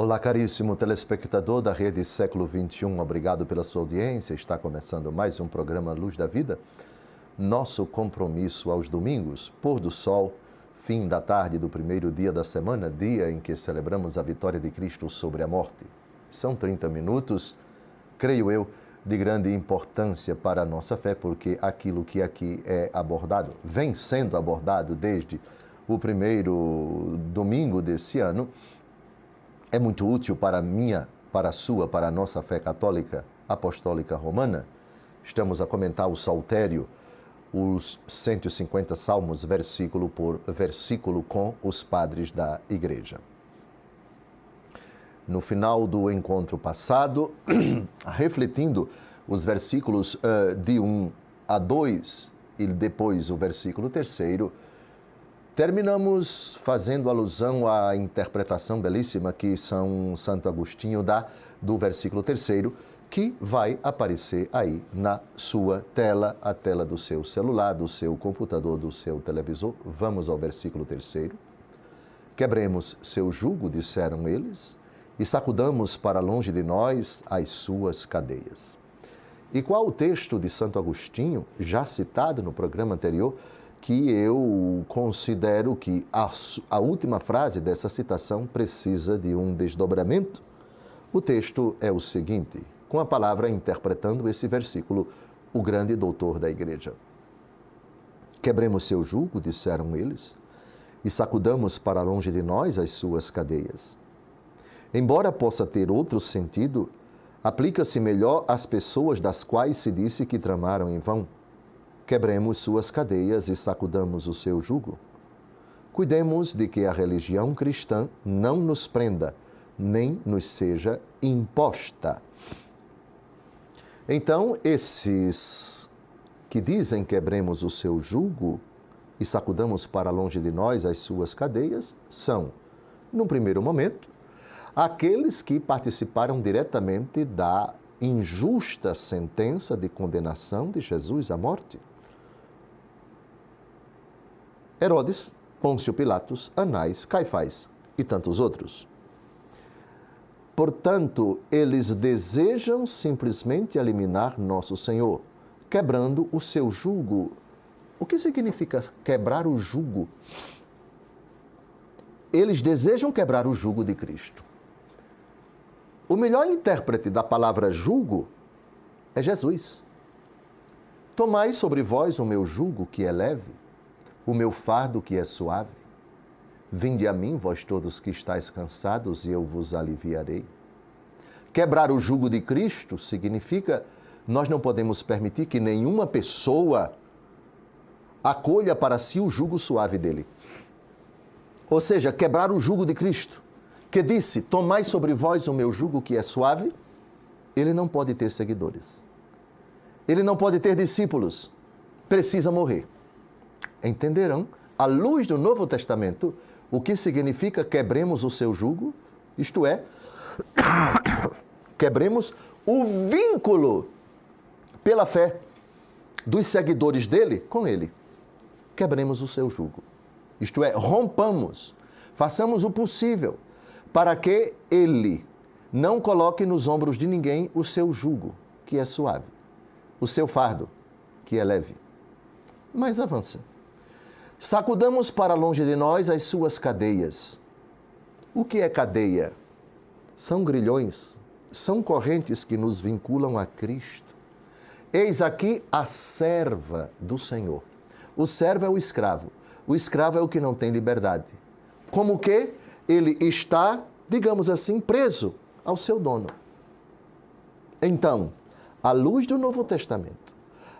Olá, caríssimo telespectador da Rede Século XXI, obrigado pela sua audiência. Está começando mais um programa Luz da Vida. Nosso compromisso aos domingos, pôr do sol, fim da tarde do primeiro dia da semana, dia em que celebramos a vitória de Cristo sobre a morte. São 30 minutos, creio eu, de grande importância para a nossa fé, porque aquilo que aqui é abordado, vem sendo abordado desde o primeiro domingo desse ano, é muito útil para a minha, para a sua, para a nossa fé católica apostólica romana. Estamos a comentar o Saltério, os 150 salmos, versículo por versículo, com os padres da Igreja. No final do encontro passado, refletindo os versículos de 1 a 2 e depois o versículo 3º, terminamos fazendo alusão à interpretação belíssima que São Santo Agostinho dá do versículo 3º, que vai aparecer aí na sua tela, a tela do seu celular, do seu computador, do seu televisor. Vamos ao versículo 3º. Quebremos seu jugo, disseram eles, e sacudamos para longe de nós as suas cadeias. E qual o texto de Santo Agostinho, já citado no programa anterior, que eu considero que a última frase dessa citação precisa de um desdobramento? O texto é o seguinte, com a palavra interpretando esse versículo, o grande doutor da Igreja. Quebremos seu jugo, disseram eles, e sacudamos para longe de nós as suas cadeias. Embora possa ter outro sentido, aplica-se melhor às pessoas das quais se disse que tramaram em vão. Quebremos suas cadeias e sacudamos o seu jugo. Cuidemos de que a religião cristã não nos prenda, nem nos seja imposta. Então, esses que dizem quebremos o seu jugo e sacudamos para longe de nós as suas cadeias, são, num primeiro momento, aqueles que participaram diretamente da injusta sentença de condenação de Jesus à morte. Herodes, Pôncio Pilatos, Anás, Caifás e tantos outros. Portanto, eles desejam simplesmente eliminar nosso Senhor, quebrando o seu jugo. O que significa quebrar o jugo? Eles desejam quebrar o jugo de Cristo. O melhor intérprete da palavra jugo é Jesus. Tomai sobre vós o meu jugo, que é leve, o meu fardo, que é suave. Vinde a mim, vós todos que estáis cansados, e eu vos aliviarei. Quebrar o jugo de Cristo significa nós não podemos permitir que nenhuma pessoa acolha para si o jugo suave dele. Ou seja, quebrar o jugo de Cristo, que disse, tomai sobre vós o meu jugo que é suave, ele não pode ter seguidores. Ele não pode ter discípulos. Precisa morrer. Entenderão, à luz do Novo Testamento, o que significa quebremos o seu jugo, isto é, quebremos o vínculo pela fé dos seguidores dele com ele. Quebremos o seu jugo. Isto é, rompamos, façamos o possível para que ele não coloque nos ombros de ninguém o seu jugo, que é suave, o seu fardo, que é leve. Mas avança. Sacudamos para longe de nós as suas cadeias. O que é cadeia? São grilhões, são correntes que nos vinculam a Cristo. Eis aqui a serva do Senhor. O servo é o escravo. O escravo é o que não tem liberdade. Como que ele está, digamos assim, preso ao seu dono. Então, à luz do Novo Testamento,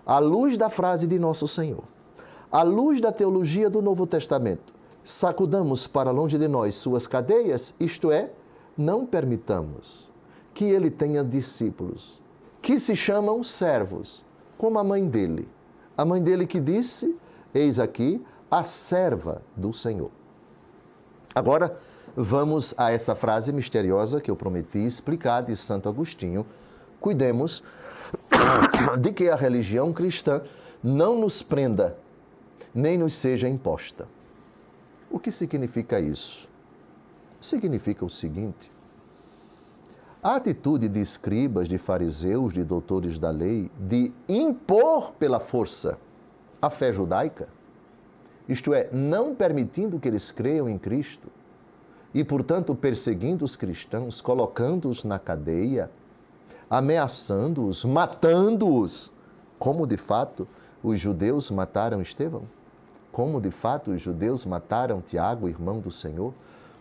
à luz da frase de Nosso Senhor, à luz da teologia do Novo Testamento, sacudamos para longe de nós suas cadeias, isto é, não permitamos que ele tenha discípulos, que se chamam servos, como a mãe dele que disse, eis aqui a serva do Senhor. Agora, vamos a essa frase misteriosa que eu prometi explicar de Santo Agostinho. Cuidemos de que a religião cristã não nos prenda, nem nos seja imposta. O que significa isso? Significa o seguinte: A atitude de escribas, de fariseus, de doutores da lei, de impor pela força a fé judaica, isto é, não permitindo que eles creiam em Cristo e, portanto, perseguindo os cristãos, colocando-os na cadeia, ameaçando-os, matando-os, como de fato os judeus mataram Estevão, como de fato os judeus mataram Tiago, irmão do Senhor,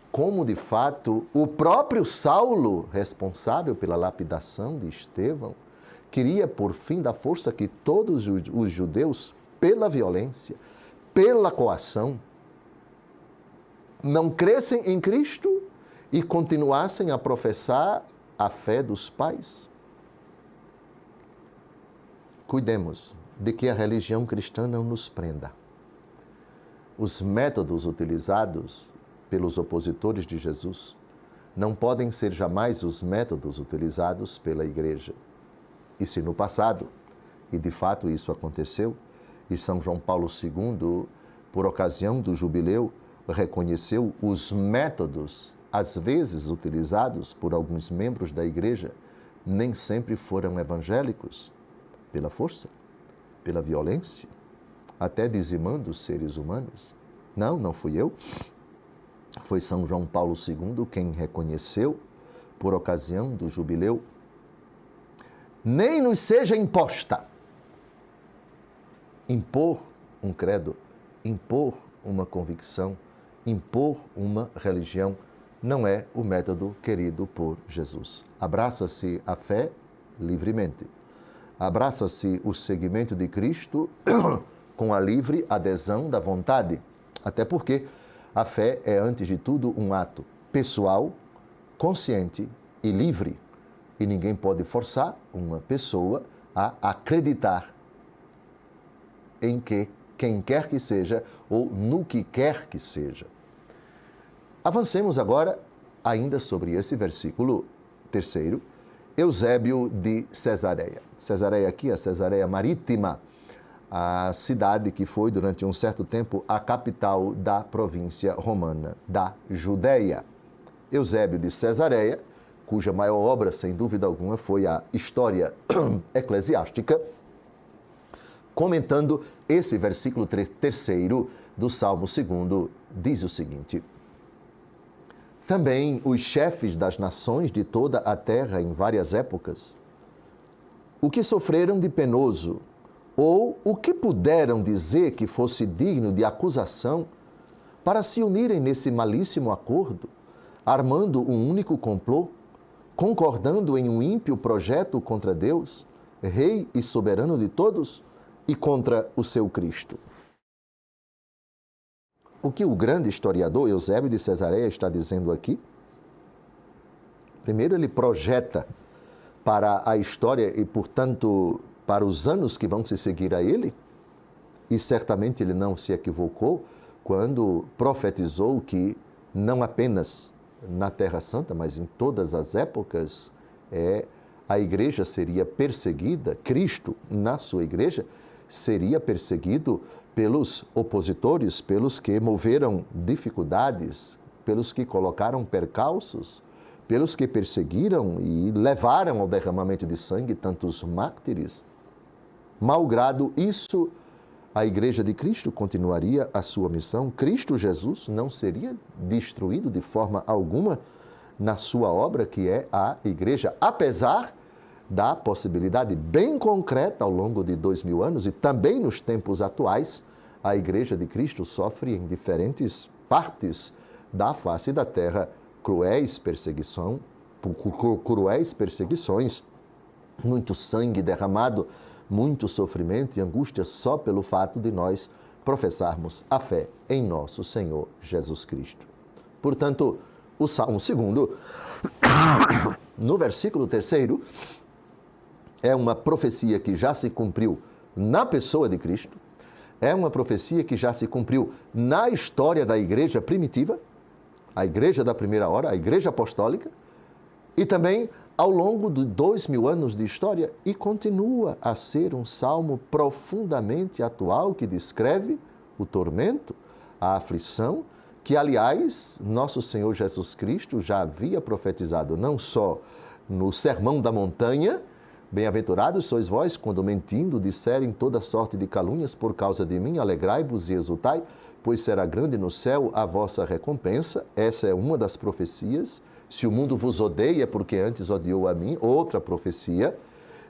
como de fato o próprio Saulo, responsável pela lapidação de Estevão, queria por fim da força que todos os judeus, pela violência, pela coação, não crescem em Cristo e continuassem a professar a fé dos pais. Cuidemos de que a religião cristã não nos prenda. Os métodos utilizados pelos opositores de Jesus não podem ser jamais os métodos utilizados pela Igreja. E se no passado, e de fato isso aconteceu, e São João Paulo II, por ocasião do jubileu, reconheceu os métodos, às vezes utilizados por alguns membros da Igreja, nem sempre foram evangélicos, pela força, pela violência, até dizimando os seres humanos. Não fui eu. Foi São João Paulo II quem reconheceu, por ocasião do jubileu, nem nos seja imposta. Impor um credo, impor uma convicção, impor uma religião, não é o método querido por Jesus. Abraça-se a fé livremente. Abraça-se o seguimento de Cristo com a livre adesão da vontade. Até porque a fé é, antes de tudo, um ato pessoal, consciente e livre. E ninguém pode forçar uma pessoa a acreditar em quem quer que seja ou no que quer que seja. Avancemos agora ainda sobre esse versículo 3º, Eusébio de Cesareia. Cesareia aqui, a Cesareia Marítima, a cidade que foi durante um certo tempo a capital da província romana, da Judéia. Eusébio de Cesareia, cuja maior obra, sem dúvida alguma, foi a História Eclesiástica, comentando esse versículo 3º do Salmo 2º, diz o seguinte: também os chefes das nações de toda a terra em várias épocas, o que sofreram de penoso, ou o que puderam dizer que fosse digno de acusação, para se unirem nesse malíssimo acordo, armando um único complô, concordando em um ímpio projeto contra Deus, Rei e soberano de todos, e contra o seu Cristo. O que o grande historiador Eusébio de Cesareia está dizendo aqui? Primeiro, ele projeta para a história e, portanto, para os anos que vão se seguir a ele, e certamente ele não se equivocou quando profetizou que não apenas na Terra Santa, mas em todas as épocas, a igreja seria perseguida, Cristo, na sua igreja, seria perseguido pelos opositores, pelos que moveram dificuldades, pelos que colocaram percalços, pelos que perseguiram e levaram ao derramamento de sangue tantos mártires. Malgrado isso, a Igreja de Cristo continuaria a sua missão. Cristo Jesus não seria destruído de forma alguma na sua obra, que é a Igreja, apesar da possibilidade bem concreta ao longo de 2000 anos e também nos tempos atuais, a Igreja de Cristo sofre em diferentes partes da face da terra cruéis perseguições, muito sangue derramado, muito sofrimento e angústia só pelo fato de nós professarmos a fé em nosso Senhor Jesus Cristo. Portanto, o Salmo 2º, no versículo 3º, é uma profecia que já se cumpriu na pessoa de Cristo, é uma profecia que já se cumpriu na história da igreja primitiva, a igreja da primeira hora, a igreja apostólica, e também ao longo de 2000 anos de história, e continua a ser um salmo profundamente atual que descreve o tormento, a aflição, que, aliás, nosso Senhor Jesus Cristo já havia profetizado não só no Sermão da Montanha: bem-aventurados sois vós, quando mentindo disserem toda sorte de calúnias por causa de mim, alegrai-vos e exultai, pois será grande no céu a vossa recompensa. Essa é uma das profecias. Se o mundo vos odeia, é porque antes odiou a mim, outra profecia.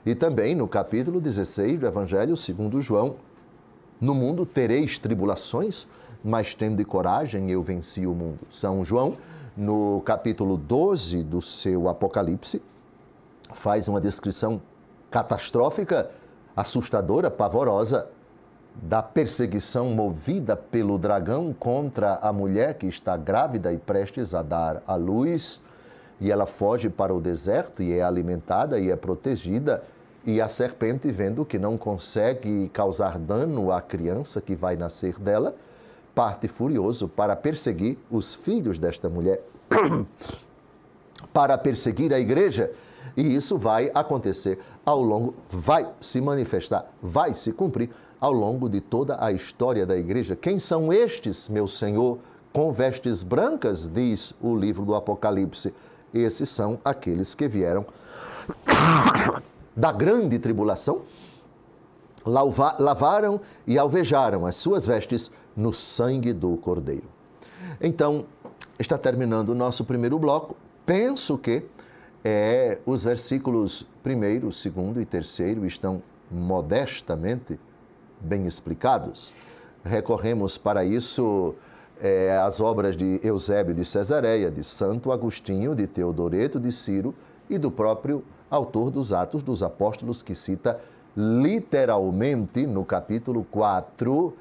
E também no capítulo 16 do Evangelho segundo João: no mundo tereis tribulações, mas tende coragem, eu venci o mundo. São João, no capítulo 12 do seu Apocalipse, faz uma descrição catastrófica, assustadora, pavorosa, da perseguição movida pelo dragão contra a mulher que está grávida e prestes a dar à luz, e ela foge para o deserto e é alimentada e é protegida, e a serpente, vendo que não consegue causar dano à criança que vai nascer dela, parte furioso para perseguir os filhos desta mulher, para perseguir a igreja. E isso vai acontecer ao longo, vai se manifestar, vai se cumprir ao longo de toda a história da igreja. Quem são estes, meu Senhor, com vestes brancas, diz o livro do Apocalipse? Esses são aqueles que vieram da grande tribulação, lavaram e alvejaram as suas vestes no sangue do Cordeiro. Então, está terminando o nosso primeiro bloco. Penso que os versículos 1º, 2º e 3º estão modestamente bem explicados. Recorremos para isso às obras de Eusébio de Cesareia, de Santo Agostinho, de Teodoreto de Ciro e do próprio autor dos Atos dos Apóstolos, que cita literalmente no capítulo 4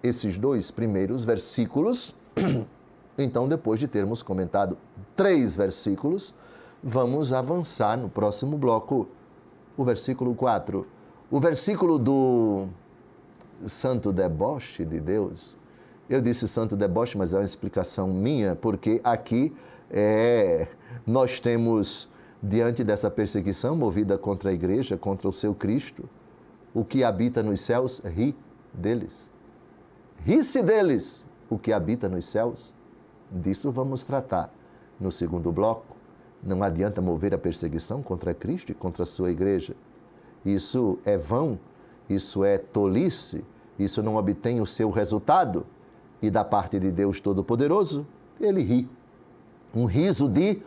esses 2 primeiros versículos. Então, depois de termos comentado 3 versículos, vamos avançar no próximo bloco, o versículo 4. O versículo do santo deboche de Deus. Eu disse santo deboche, mas é uma explicação minha, porque aqui nós temos, diante dessa perseguição movida contra a igreja, contra o seu Cristo, o que habita nos céus ri deles. Ri-se deles o que habita nos céus. Disso vamos tratar no segundo bloco. Não adianta mover a perseguição contra Cristo e contra a sua igreja. Isso é vão, isso é tolice, isso não obtém o seu resultado. E da parte de Deus Todo-Poderoso, ele ri. Um riso de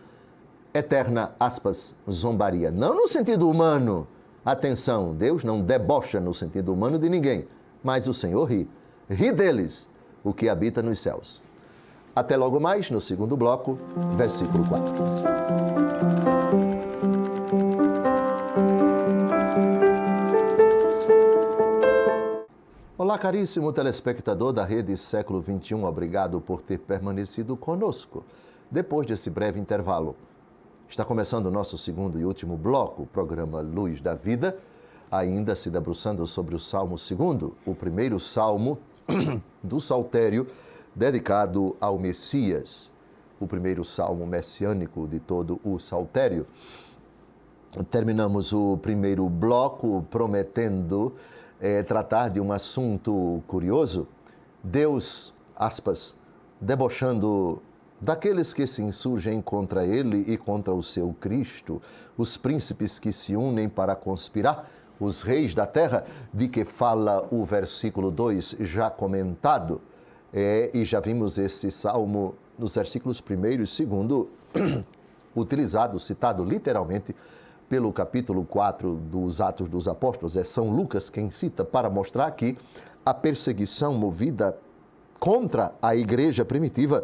eterna, aspas, zombaria. Não no sentido humano. Atenção, Deus não debocha no sentido humano de ninguém, mas o Senhor ri. Ri deles o que habita nos céus. Até logo mais no segundo bloco, versículo 4. Olá, caríssimo telespectador da Rede Século XXI, obrigado por ter permanecido conosco depois desse breve intervalo. Está começando o nosso segundo e último bloco, o programa Luz da Vida, ainda se debruçando sobre o Salmo 2º, o primeiro salmo do Saltério, dedicado ao Messias, o primeiro salmo messiânico de todo o Saltério. Terminamos o primeiro bloco prometendo tratar de um assunto curioso. Deus, aspas, debochando daqueles que se insurgem contra ele e contra o seu Cristo, os príncipes que se unem para conspirar, os reis da terra, de que fala o versículo 2 já comentado. E já vimos esse salmo nos versículos 1º e 2º, utilizado, citado literalmente pelo capítulo 4 dos Atos dos Apóstolos. É São Lucas quem cita para mostrar que a perseguição movida contra a igreja primitiva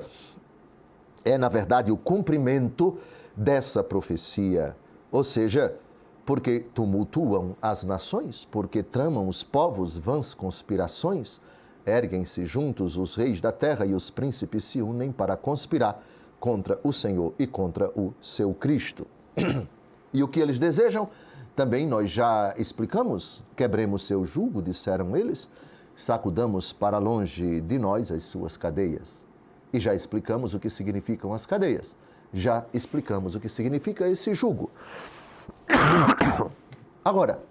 é, na verdade, o cumprimento dessa profecia. Ou seja, porque tumultuam as nações, porque tramam os povos vãs conspirações, erguem-se juntos os reis da terra e os príncipes se unem para conspirar contra o Senhor e contra o seu Cristo. E o que eles desejam? Também nós já explicamos. Quebremos seu jugo, disseram eles, sacudamos para longe de nós as suas cadeias. E já explicamos o que significam as cadeias. Já explicamos o que significa esse jugo. Agora,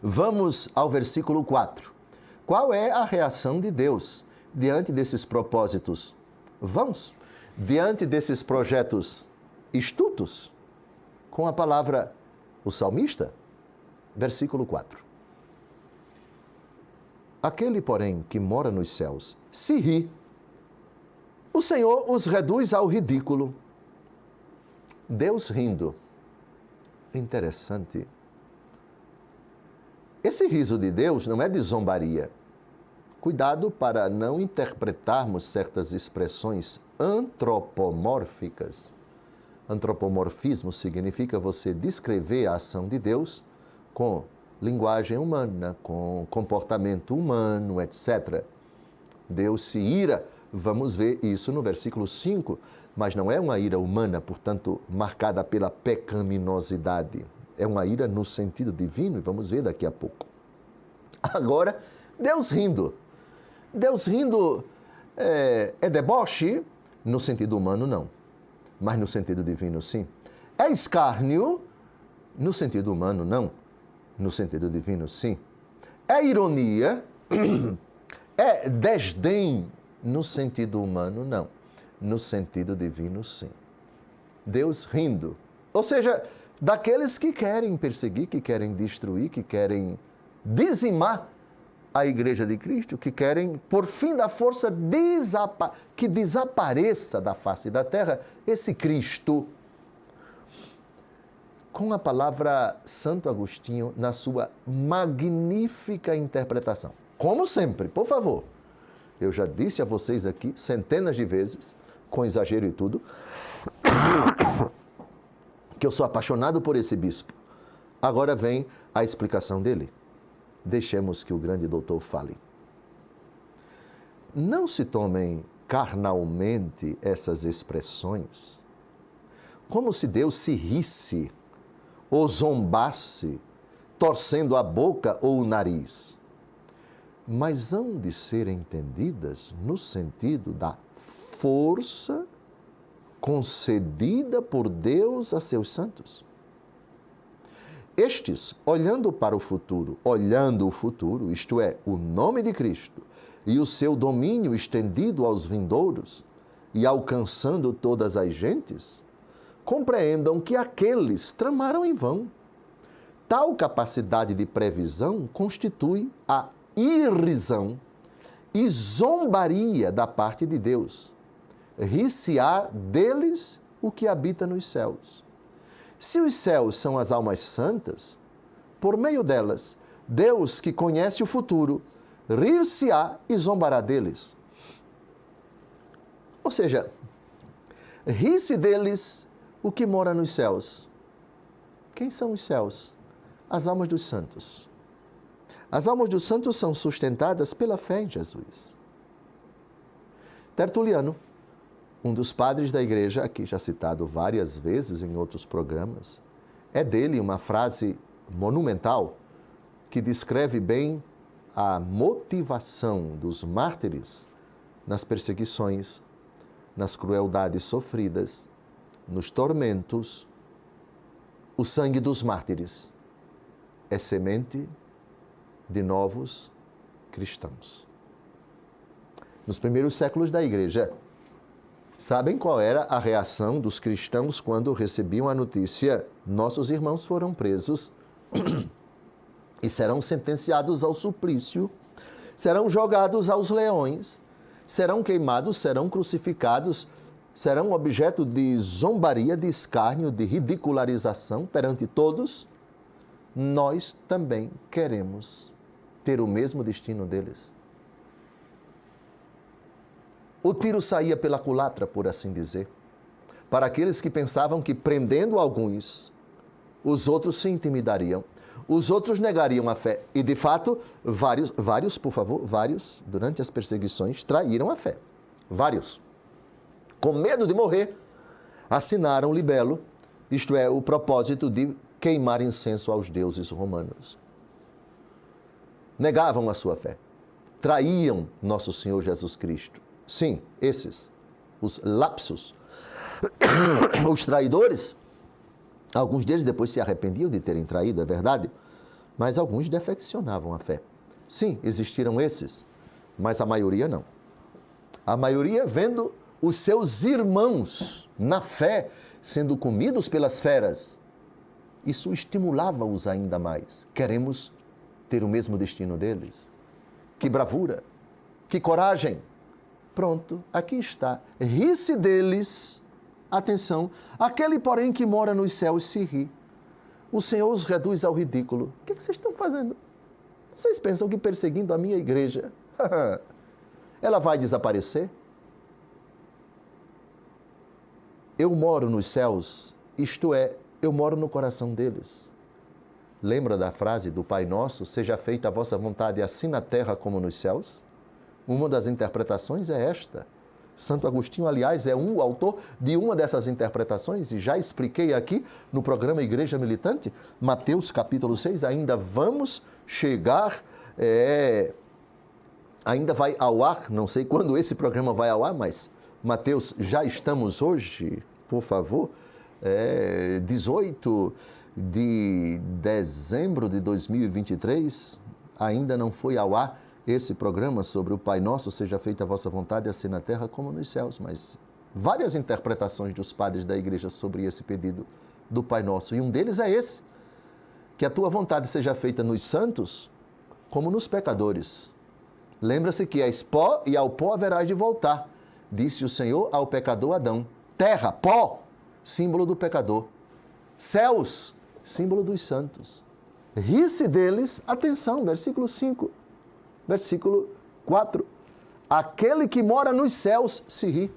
vamos ao versículo 4. Qual é a reação de Deus diante desses propósitos vãos, diante desses projetos estultos com a palavra o salmista, versículo 4. Aquele, porém, que mora nos céus, se ri. O Senhor os reduz ao ridículo. Deus rindo. Interessante. Esse riso de Deus não é de zombaria. Cuidado para não interpretarmos certas expressões antropomórficas. Antropomorfismo significa você descrever a ação de Deus com linguagem humana, com comportamento humano, etc. Deus se ira, vamos ver isso no versículo 5, mas não é uma ira humana, portanto, marcada pela pecaminosidade. É uma ira no sentido divino, e vamos ver daqui a pouco. Agora, Deus rindo. Deus rindo é deboche? No sentido humano, não. Mas no sentido divino, sim. É escárnio? No sentido humano, não. No sentido divino, sim. É ironia? É desdém? No sentido humano, não. No sentido divino, sim. Deus rindo. Ou seja, daqueles que querem perseguir, que querem destruir, que querem dizimar a Igreja de Cristo, que querem, por fim da força, que desapareça da face da terra esse Cristo. Com a palavra Santo Agostinho na sua magnífica interpretação. Como sempre, por favor. Eu já disse a vocês aqui centenas de vezes, com exagero e tudo, que eu sou apaixonado por esse bispo. Agora vem a explicação dele. Deixemos que o grande doutor fale. Não se tomem carnalmente essas expressões como se Deus se risse ou zombasse, torcendo a boca ou o nariz, mas hão de ser entendidas no sentido da força concedida por Deus a seus santos. Estes, olhando para o futuro, isto é, o nome de Cristo e o seu domínio estendido aos vindouros e alcançando todas as gentes, compreendam que aqueles tramaram em vão. Tal capacidade de previsão constitui a irrisão e zombaria da parte de Deus. Rir-se-á deles o que habita nos céus. Se os céus são as almas santas, por meio delas, Deus, que conhece o futuro, rir-se-á e zombará deles. Ou seja, ri-se deles o que mora nos céus. Quem são os céus? As almas dos santos. As almas dos santos são sustentadas pela fé em Jesus. Tertuliano, um dos padres da igreja, aqui já citado várias vezes em outros programas, é dele uma frase monumental que descreve bem a motivação dos mártires nas perseguições, nas crueldades sofridas, nos tormentos. O sangue dos mártires é semente de novos cristãos. Nos primeiros séculos da igreja, sabem qual era a reação dos cristãos quando recebiam a notícia? Nossos irmãos foram presos e serão sentenciados ao suplício, serão jogados aos leões, serão queimados, serão crucificados, serão objeto de zombaria, de escárnio, de ridicularização perante todos. Nós também queremos ter o mesmo destino deles. O tiro saía pela culatra, por assim dizer, para aqueles que pensavam que prendendo alguns, os outros se intimidariam, os outros negariam a fé. E, de fato, vários, durante as perseguições, traíram a fé. Vários. Com medo de morrer, assinaram o libelo, isto é, o propósito de queimar incenso aos deuses romanos. Negavam a sua fé. Traíam nosso Senhor Jesus Cristo. Sim, esses, os lapsos, os traidores, alguns deles depois se arrependiam de terem traído, é verdade, mas alguns defeccionavam a fé. Sim, existiram esses, mas a maioria não. A maioria, vendo os seus irmãos na fé sendo comidos pelas feras, isso estimulava-os ainda mais. Queremos ter o mesmo destino deles? Que bravura, que coragem. Pronto, aqui está. Ri-se deles, atenção, aquele, porém, que mora nos céus se ri. O Senhor os reduz ao ridículo. O que vocês estão fazendo? Vocês pensam que perseguindo a minha igreja, ela vai desaparecer? Eu moro nos céus, isto é, eu moro no coração deles. Lembra da frase do Pai Nosso, seja feita a vossa vontade assim na terra como nos céus? Uma das interpretações é esta. Santo Agostinho, aliás, é o autor de uma dessas interpretações, e já expliquei aqui no programa Igreja Militante, Mateus capítulo 6, ainda vamos chegar, ainda vai ao ar, não sei quando esse programa vai ao ar, mas Mateus, já estamos hoje, por favor, 18 de dezembro de 2023, ainda não foi ao ar esse programa sobre o Pai Nosso, seja feita a vossa vontade, assim na terra como nos céus, mas várias interpretações dos padres da igreja sobre esse pedido do Pai Nosso, e um deles é esse, que a tua vontade seja feita nos santos como nos pecadores. Lembra-se que és pó e ao pó haverás de voltar, disse o Senhor ao pecador Adão. Terra, pó, símbolo do pecador. Céus, símbolo dos santos. Ri-se deles, atenção, versículo 5. Versículo 4. Aquele que mora nos céus se ri.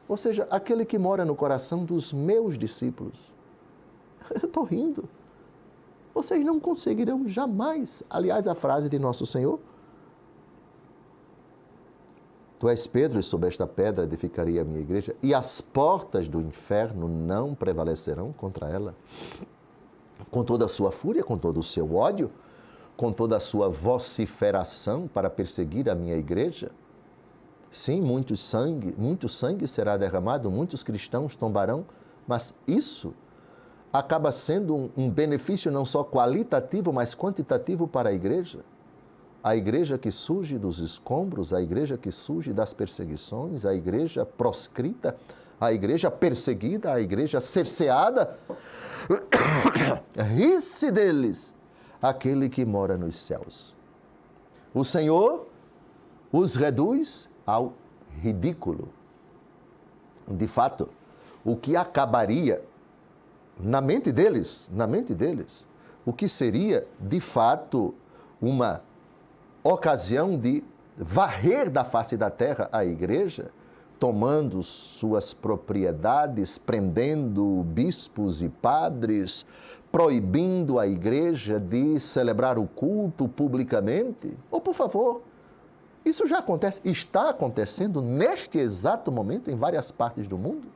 Ou seja, aquele que mora no coração dos meus discípulos. Eu estou rindo. Vocês não conseguirão jamais. Aliás, a frase de Nosso Senhor. Tu és Pedro, e sobre esta pedra edificarei a minha igreja, e as portas do inferno não prevalecerão contra ela. Com toda a sua fúria, com todo o seu ódio, com toda a sua vociferação para perseguir a minha igreja? Sim, muito sangue será derramado, muitos cristãos tombarão, mas isso acaba sendo um benefício não só qualitativo, mas quantitativo para a igreja. A igreja que surge dos escombros, a igreja que surge das perseguições, a igreja proscrita, a igreja perseguida, a igreja cerceada. Ri-se deles aquele que mora nos céus. O Senhor os reduz ao ridículo. De fato, o que acabaria na mente deles, o que seria, de fato, uma ocasião de varrer da face da terra a igreja, tomando suas propriedades, prendendo bispos e padres, proibindo a igreja de celebrar o culto publicamente? Ou, por favor, isso já acontece, está acontecendo neste exato momento em várias partes do mundo.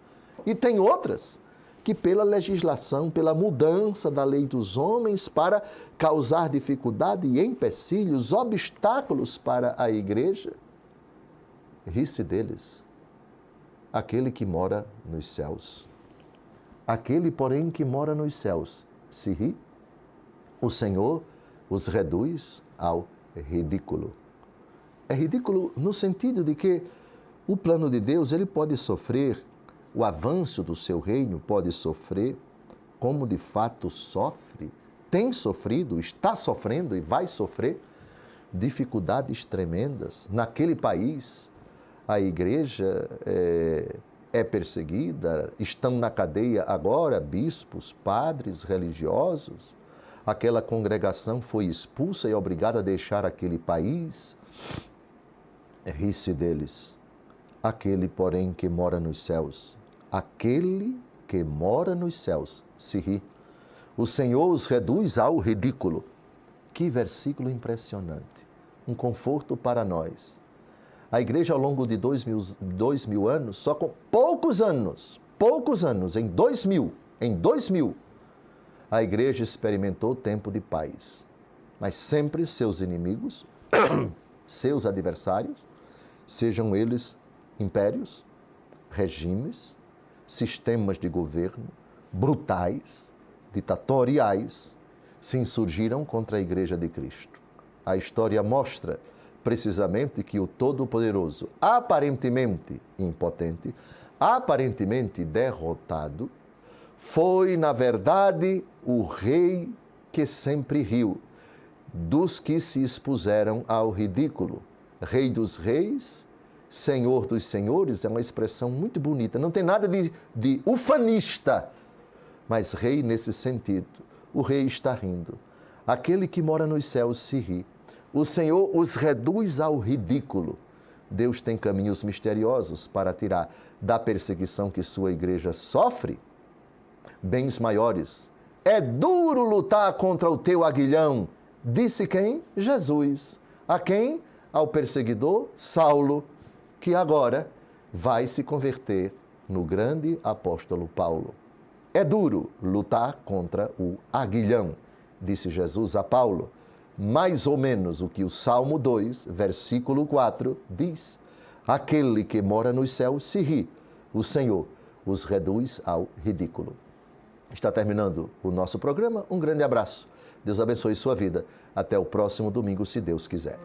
E tem outras que pela legislação, pela mudança da lei dos homens para causar dificuldade e empecilhos, obstáculos para a igreja, ri-se deles aquele que mora nos céus. Aquele, porém, que mora nos céus se ri, o Senhor os reduz ao ridículo. É ridículo no sentido de que o plano de Deus, ele pode sofrer, o avanço do seu reino pode sofrer, como de fato sofre, tem sofrido, está sofrendo e vai sofrer dificuldades tremendas. Naquele país, a igreja é perseguida, estão na cadeia agora bispos, padres, religiosos. Aquela congregação foi expulsa e obrigada a deixar aquele país. Ri-se deles. Aquele, porém, que mora nos céus, aquele que mora nos céus se ri. O Senhor os reduz ao ridículo. Que versículo impressionante. Um conforto para nós. A igreja, ao longo de 2000 anos, só com poucos anos, em 2000, a igreja experimentou tempo de paz. Mas sempre seus inimigos, seus adversários, sejam eles impérios, regimes, sistemas de governo brutais, ditatoriais, se insurgiram contra a Igreja de Cristo. A história mostra precisamente que o Todo-Poderoso, aparentemente impotente, aparentemente derrotado, foi, na verdade, o rei que sempre riu, dos que se expuseram ao ridículo. Rei dos reis, Senhor dos senhores, é uma expressão muito bonita. Não tem nada de ufanista, mas rei nesse sentido. O rei está rindo. Aquele que mora nos céus se ri. O Senhor os reduz ao ridículo. Deus tem caminhos misteriosos para tirar da perseguição que sua igreja sofre bens maiores. É duro lutar contra o teu aguilhão, disse quem? Jesus. A quem? Ao perseguidor Saulo, que agora vai se converter no grande apóstolo Paulo. É duro lutar contra o aguilhão, disse Jesus a Paulo. Mais ou menos o que o Salmo 2, versículo 4, diz. Aquele que mora nos céus se ri, o Senhor os reduz ao ridículo. Está terminando o nosso programa. Um grande abraço. Deus abençoe sua vida. Até o próximo domingo, se Deus quiser.